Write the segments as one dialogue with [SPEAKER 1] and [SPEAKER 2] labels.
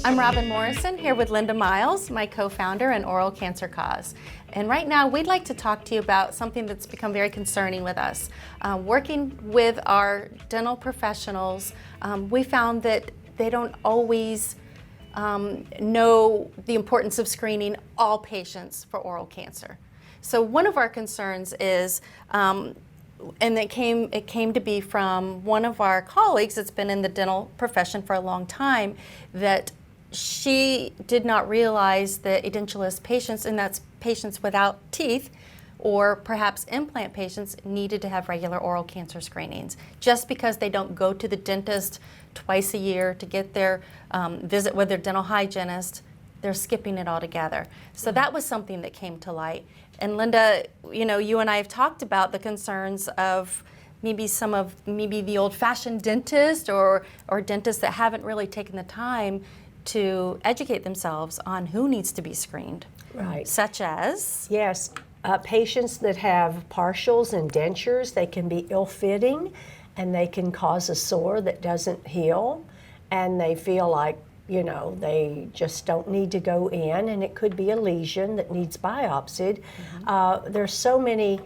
[SPEAKER 1] I'm Robin Morrison, here with Linda Miles, my co-founder and Oral Cancer Cause. And right now, we'd like to talk to you about something that's become very concerning with us. Working with our dental professionals, we found that they don't always know the importance of screening all patients for oral cancer. So one of our concerns is, and it came to be from one of our colleagues that's been in the dental profession for a long time, that she did not realize that edentulous patients, and that's patients without teeth, or perhaps implant patients, needed to have regular oral cancer screenings. Just because they don't go to the dentist twice a year to get their visit with their dental hygienist, they're skipping it altogether. So that was something that came to light. And Linda, you and I have talked about the concerns of maybe the old-fashioned dentist or dentists that haven't really taken the time to educate themselves on who needs to be screened.
[SPEAKER 2] Right.
[SPEAKER 1] Such as?
[SPEAKER 2] Yes, patients that have partials and dentures, they can be ill-fitting and they can cause a sore that doesn't heal, and they feel like, they just don't need to go in, and it could be a lesion that needs biopsied. There's so many,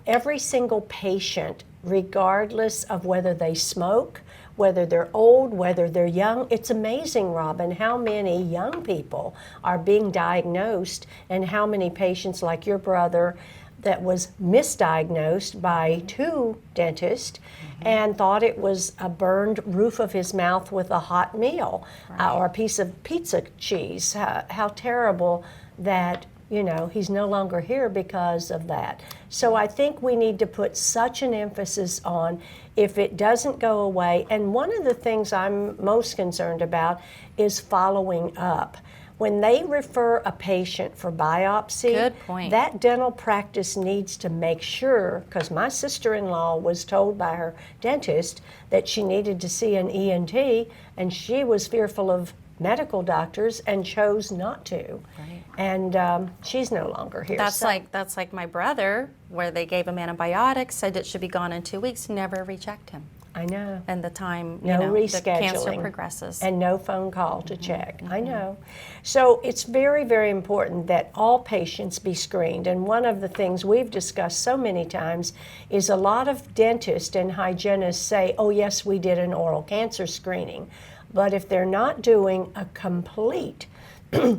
[SPEAKER 2] every single patient, regardless of whether they smoke, whether they're old, whether they're young. It's amazing, Robin, how many young people are being diagnosed, and how many patients like your brother that was misdiagnosed by two dentists and thought it was a burned roof of his mouth with a hot meal or a piece of pizza cheese. How terrible that he's no longer here because of that. So I think we need to put such an emphasis on, if it doesn't go away, and one of the things I'm most concerned about is following up. When they refer a patient for biopsy,
[SPEAKER 1] good point,
[SPEAKER 2] that dental practice needs to make sure, because my sister-in-law was told by her dentist that she needed to see an ENT, and she was fearful of medical doctors and chose not to.
[SPEAKER 1] Right.
[SPEAKER 2] And she's no longer here.
[SPEAKER 1] That's like my brother, where they gave him antibiotics, said it should be gone in 2 weeks, never rechecked him.
[SPEAKER 2] I know.
[SPEAKER 1] And the time,
[SPEAKER 2] no
[SPEAKER 1] the cancer progresses.
[SPEAKER 2] And no phone call to check. I know. So it's very, very important that all patients be screened. And one of the things we've discussed so many times is a lot of dentists and hygienists say, oh yes, we did an oral cancer screening. But if they're not doing a complete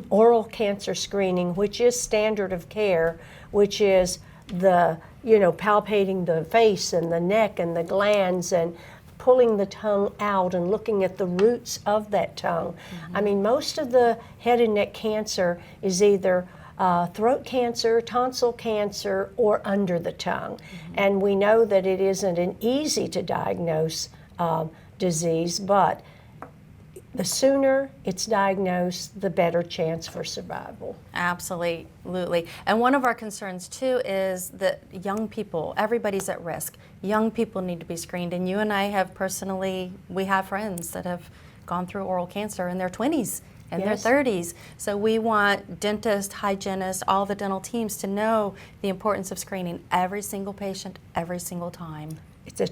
[SPEAKER 2] oral cancer screening, which is standard of care, which is the palpating the face and the neck and the glands and pulling the tongue out and looking at the roots of that tongue. I mean, most of the head and neck cancer is either throat cancer, tonsil cancer, or under the tongue. And we know that it isn't an easy to diagnose disease, but the sooner it's diagnosed, the better chance for survival.
[SPEAKER 1] Absolutely. And one of our concerns too is that young people, everybody's at risk. Young people need to be screened. And you and I have we have friends that have gone through oral cancer in their 20s and their 30s. So we want dentists, hygienists, all the dental teams to know the importance of screening every single patient, every single time.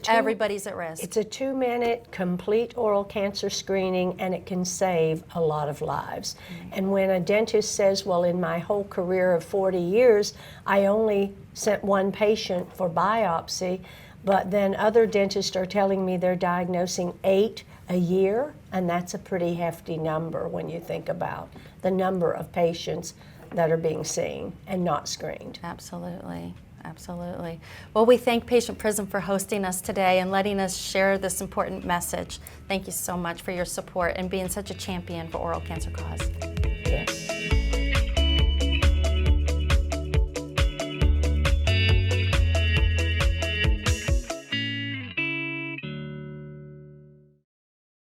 [SPEAKER 1] Everybody's at risk.
[SPEAKER 2] It's a 2-minute complete oral cancer screening, and it can save a lot of lives. And when a dentist says, well, in my whole career of 40 years, I only sent one patient for biopsy, but then other dentists are telling me they're diagnosing 8 a year, and that's a pretty hefty number when you think about the number of patients that are being seen and not screened.
[SPEAKER 1] Absolutely. Absolutely. Well, we thank Patient Prism for hosting us today and letting us share this important message. Thank you so much for your support and being such a champion for Oral Cancer Cause.